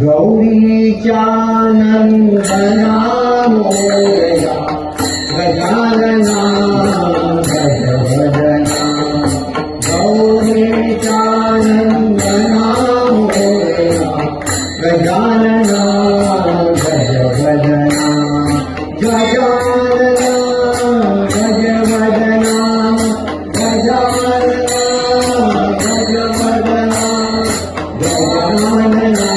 गौरीच्या नंदना मोरया गजानना गजवदना गौरीच्या नंदना मोरया गजानना गजवदना गजानना गजवदना गजानना गजवदना गजानना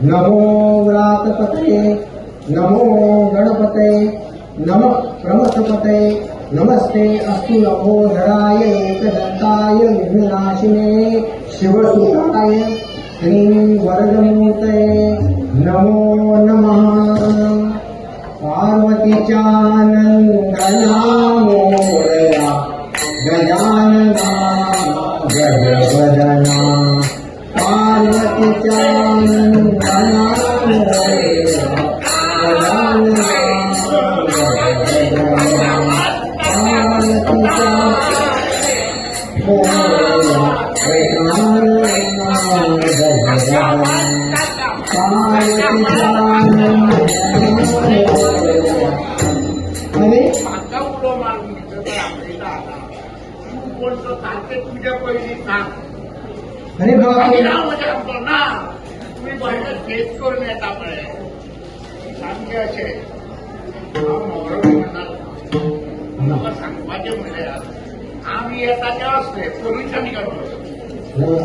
नमो व्रातपते नमो गणपते नमः प्रमथपते नमस्ते अस्तु लंबोदराय एकदन्ताय विघ्ननाशिने शिवसुताय श्रीवरदमूर्तये नमो नमः पार्वतीच्या नंदना मोरया गजानना गजवदना पार्वतीच्या नंदना मोरया गजानना गजवदना पार्वतीच्या मोरया गजानना गजवदना पार्वतीच्या अरे अरे बाबा तुम्ही पहिले तेच करून येता पळे सांगे असे म्हणणार सांगपाचे म्हणल्यार आम्ही येता तेव्हाच पोलिसांनी काढतो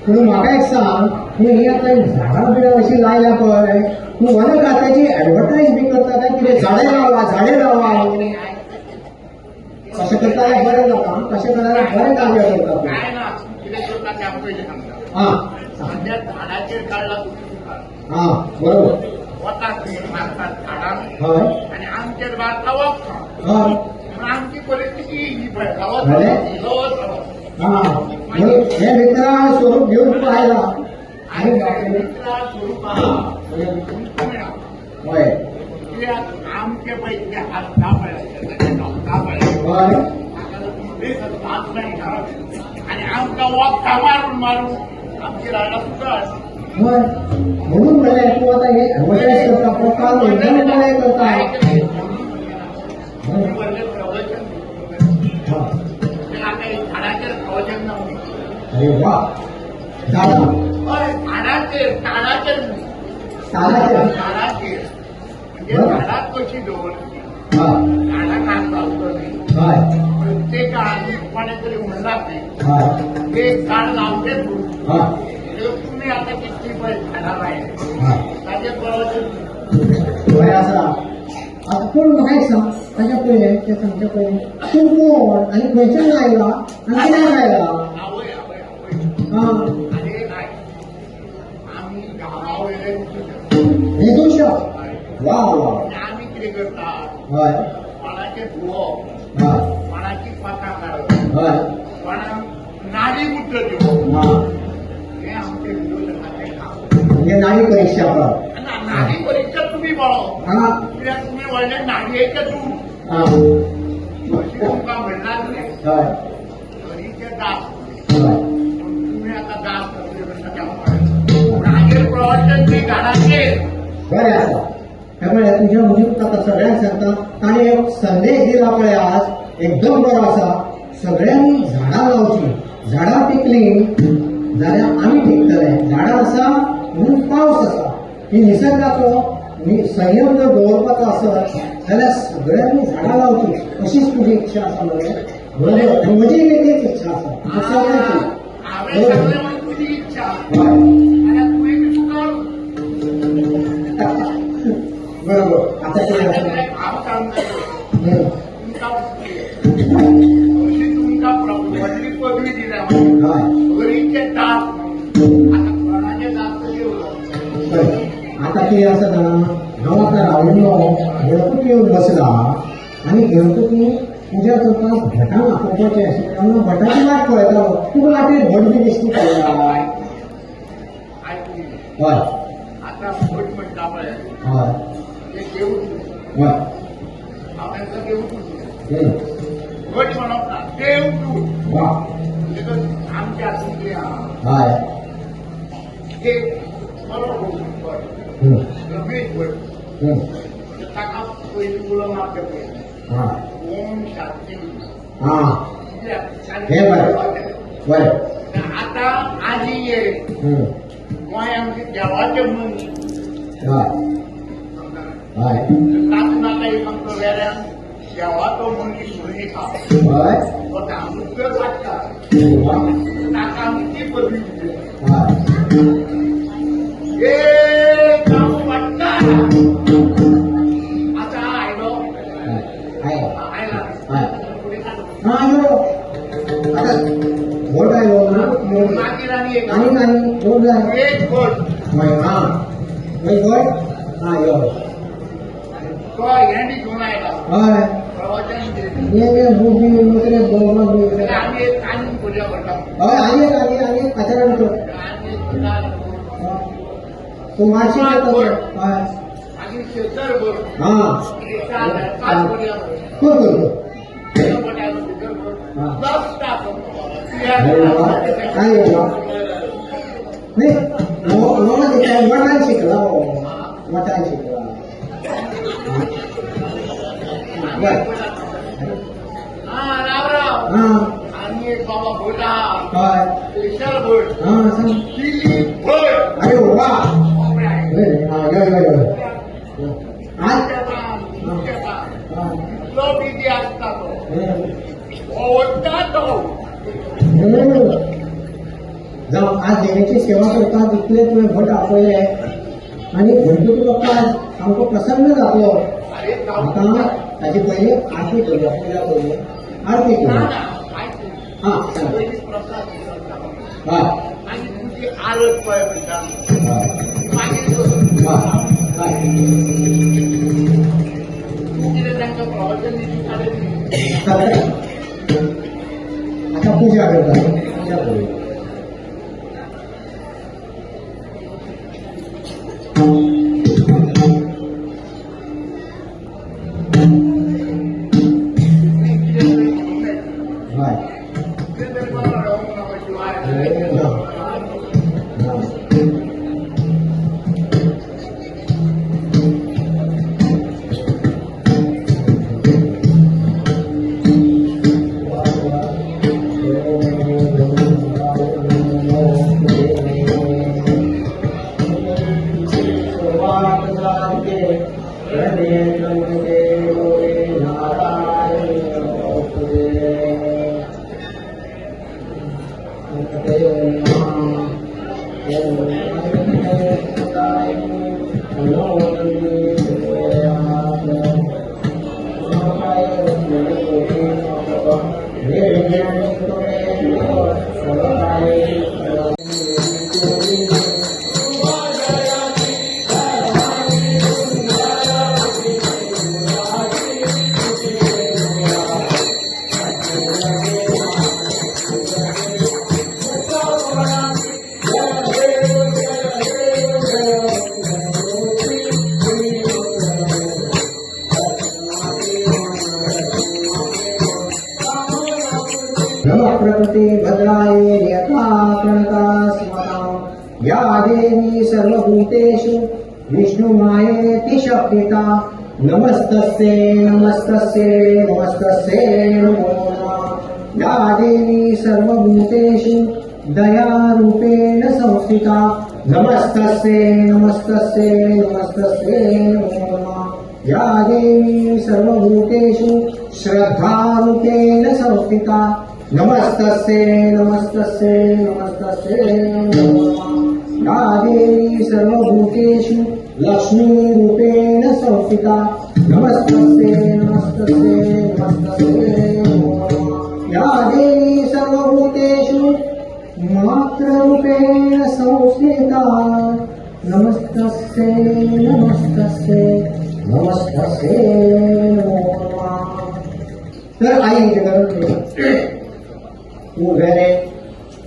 तू म्हाका एक सांग तू ही आता झाडां बिडां अशी लायल्या पळय तू वन खात्याची ऍडव्हर्टायज बी करता काय कितें झाडे लावा कशें करता बरें जाता कशें केल्यार बरें कार्य करता काय ना कितें करता ते आमकां पयलीं सांगता हां सद्या झाडाचेर काडला तुमी हां बरोबर वतात मारतात झाडांक हय आनी आमचेर मारता वखदां हय आमची परिस्थिती ही पळय गांवांत हां म्हणून हे भितरा स्वरूप घेऊन तू आयला आणि स्वरूप हय आमचे पैसे हात का पळय हय आणि आमकां वखदां मारून आमची रायला सुटात हय म्हणून म्हणलें तू आता हे ऍडव्हर्टायज करता प्रकार बरें करता झाडाचेर प्रवचन नव्हते अरे वा झाडा झाडाचेर झाडाचेर झाडाचेर म्हणजे झाडात कशी दवरची झाडाक हात लावचो न्ही प्रत्येकान कोणे तरी म्हणला ते एक झाड लावचेच तुम्ही आता कितली पळय झाडां लायले ताचेर प्रवचन बरें आसा आता पूण म्हाका एक सांग ताच्या पयलें तें सांगचे पयलीं तूं कोण आनी खंयच्यान आयला आनी कित्याक आयला आनी काय आमी गांवा वयले हे दोशा वा वा आमी कितें करतात हय कोणाचें धुवप हय कोणाची पातां काडप हय कोणाक नाडी उतर दिवप हे आमचे विरोधकाचे काम म्हणजे नाडी परीक्षा कर नाडी परीक्षा तुम्ही बळो हां कित्याक तुम्ही व्हडले नाडयेचे दूर हां अशी तुमकां म्हणणार न्ही हय घरीचे दास हय तुम्ही आता दास कसले कशा नागेर प्रवचन ती झाडाचेर बरें आसा त्यामुळे तुझ्या मुजीब आता सगळ्यांक सांगता ताणें एक संदेश दिला पळय आज एकदम बरो आसा सगळ्यांनी झाडां लावची झाडां पिकली जाल्यार आमी टिकतले झाडां आसा म्हणून पावस आसा ही निसर्गाचो संयम जर दवरपाचो आसत जाल्यार सगळ्यांनी झाडां लावची अशीच तुजी इच्छा आसा मरे बरोबर आनी म्हजी वेगळीच इच्छा आसा सगळ्यांची हांवें सगळें म्हणून तुजी इच्छा हय आनी तुवें बी तुका बरोबर आता हांव सांगता तुमकां कितें आसा जाणा गांवांतल्या रावण्यो गणपती येवन बसला आनी गणपती पुजा करपाक भटांक आपोवपाचें आशिल्लें तेन्ना भटाची वाट पळयतालो तुका वाटेर भट बी दिसली पळयला हय आता भट म्हणटा पळय हय ते देव हय हांव तांकां देव हय भट म्हणप ना देव तूं वा आमच्या हातून कितें आहा हय ते बरो भट रमेश भट ताका पयलीं उलोवंक मागता पळय हां ओम शांती हां हे बरें आता आजी ये गोंय आमचे देवाचें मनीस हय तातूंत आतां एक आमचो वेऱ्यान देवाचो मनीस म्हणून एक आहा हय तो धामणुकर वाडटा ताका आमी ती पदवी दिली ए काम वाडटा आतां आयलो आयला फुडें काडून आयो आता भट आयलो ना मागीर आनी एक आनी दोन जाय एक भट हय हां एक भट हां यो तो हेंडी घेवन आयला हय प्रवचन दिलें ये बुकी मुकरे बोलमा बी आनी एक आनी पुजा करता हय आनी एक आचारण कर आनी एक तू मारशी येतो हय आनी शेतर भट हां पांच पुजा कर काय नाही वटान शिकला वटान शिकला राव राव हां आनी एक बाबा भट आहा हय स्पेशल भट हां सांग दिलीप भट अरे वा हां यो आज इतलो बिजी आसता तो आवडटा तो जावं आज देवाची सेवा करतात इतले तुवें भट आपयले आनी गणपती बाप्पा आज सामको प्रसन्न जातलो अरे आतां ताचे पयलीं आरती करूया पुजा करूया आरती करूया हां सांग हय आनी तुजी आरत पळय म्हणटा हय मागीर कर हय तूं कितें तांकां प्रवचन दिवची काडली आता पूजा करता पूजा करूया हय कितें तरी बरो ओम नमः शिवाय नमः प्रकृति भद्राय यथा प्रणता स्मता या देवी सर्वभूतेषु विष्णुमायेति शक्तिता नमस्तस्यै नमस्तस्यै नमस्तस्यै नमो नमः या देवी सर्वभूतेषु दयारूपेण संस्थिता नमस्तस्यै नमस्तस्यै नमस्तस्यै नमो नमः या देवी सर्वभूतेषु श्रद्धारूपेण संस्थिता नमस्तस्यै नमस्तस्यै नमस्तस्यै नमो नमः या देवी सर्वभूतेषु लक्ष्मीरूपेण संस्थिता नमस्तस्यै नमस्तस्यै नमस्तस्यै नमो नमः या देवी सर्वभूतेषु मातृरूपेण संस्थिता नमस्तस्यै उभेरे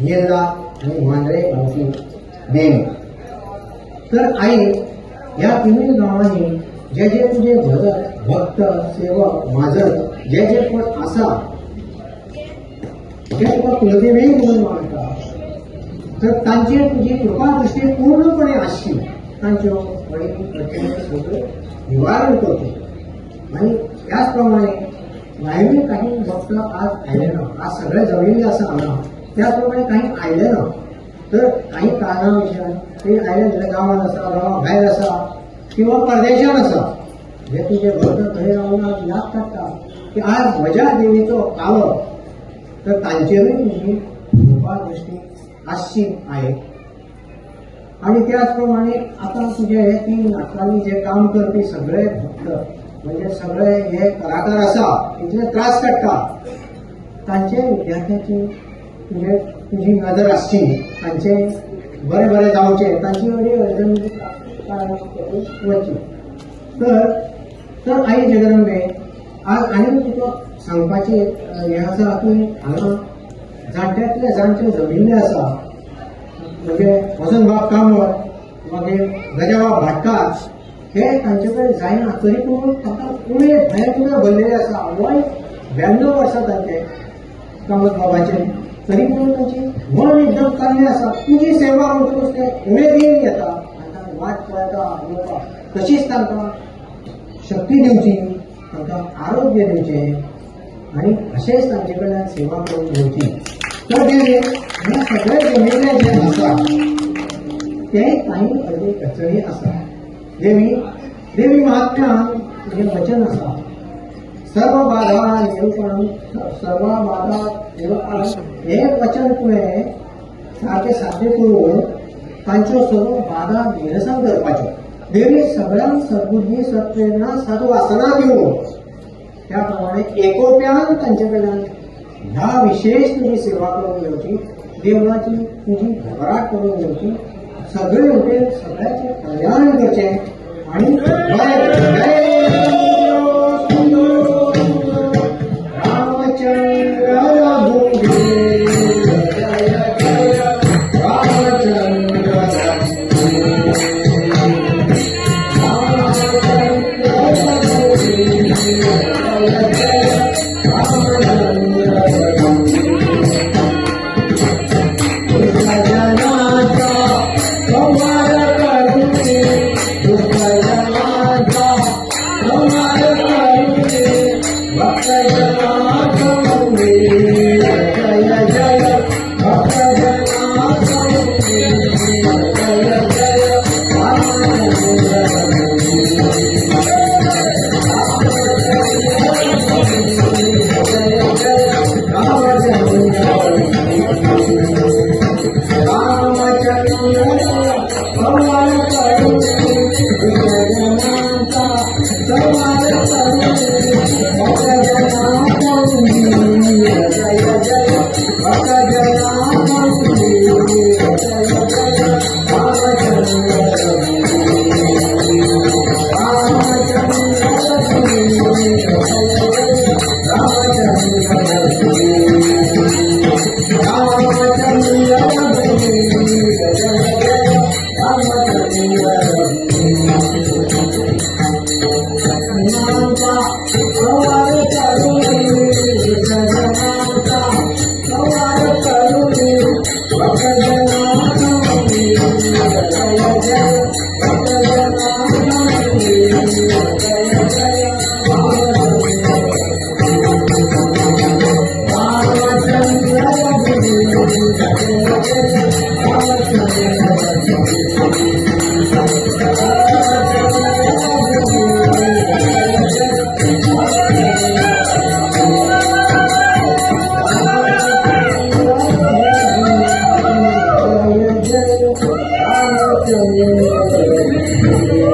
हिरला आणि मांजरे गावची देण. तर आई या तिन्ही गावांनी जे जे तुझे भक्त सेवक माझं जे जे पण असा जे तुका कुलदेवी म्हणून मानता, तर तांची तुझी कृपा दृष्टी पूर्णपणे आशी तांच्यो सगळं निवारण करतो. आणि त्याचप्रमाणे भायले काही भक्त आज आले ना, आज सगळे जमिनी असं आला, त्याचप्रमाणे काही आयले ना, तर काही कारणाविषयी ते आयले गावात असा गावा बाहेर असा किंवा परदेशात असा जे तुझे भक्त घरी राहून आज याद करता की आज म्हज्या देवीचो कालो, तर तांचेरूय तुझी कृपा दृष्टी आशी आहे. आणि त्याचप्रमाणे आता तुझे हे 3 नाटकांनी जे काम करपी सगळे भक्त म्हणजे सगळे हे कलाकार असा इतले त्रास काडटा, तांचे विद्यार्थ्याची तुझी नजर आसची, तांचे बरे बरे जावचे, तांची अडचण वचची. तर आई जगदंबे आज आणि तुका सांगपाचे हे आसा की हांगा जाणट्यातले जाणटे जमिल्ले आसा, म्हणजे वसंतबाब कामत मागीर गजाबाब भाटकार हे तांचे कडेन जायना, तरी पूण ताका उणें भायर तुका भरलेले आसा. वय 92 वर्सां तांचे कामत बाबाचे, तरी पूण तांची मन एकदम कल्ले आसा. तुजी सेवा म्हणटकूच ते उमेदीन येता, तांकां वाट पळयता येवपा, तशीच तांकां शक्ती दिवची, तांकां आरोग्य दिवचें आणि अशेंच तांचे कडल्यान सेवा करून घेवची. तर हे सगळे जमिल्ले जे आसा ते काही अडचणी आसा. देवी महात्म्यान हे वचन आसा, सर्व बाधा निरूपण हे वचन तुवें सारकें साध्य करून तांच्यो सर्व बाधा निरसन करपाच्यो. देवी सगळ्यांक सद्बुद्धी सत्प्रेरणा सद्वासना दिवून त्याप्रमाणे एकोप्यान तांचे कडल्यान ह्या विशेष तुझी सेवा करून घेवची, देवळाची तुझी घबराट करून घेवची, सगळे उठेल सगळ्याचे कल्याण करचे आणि Thank you.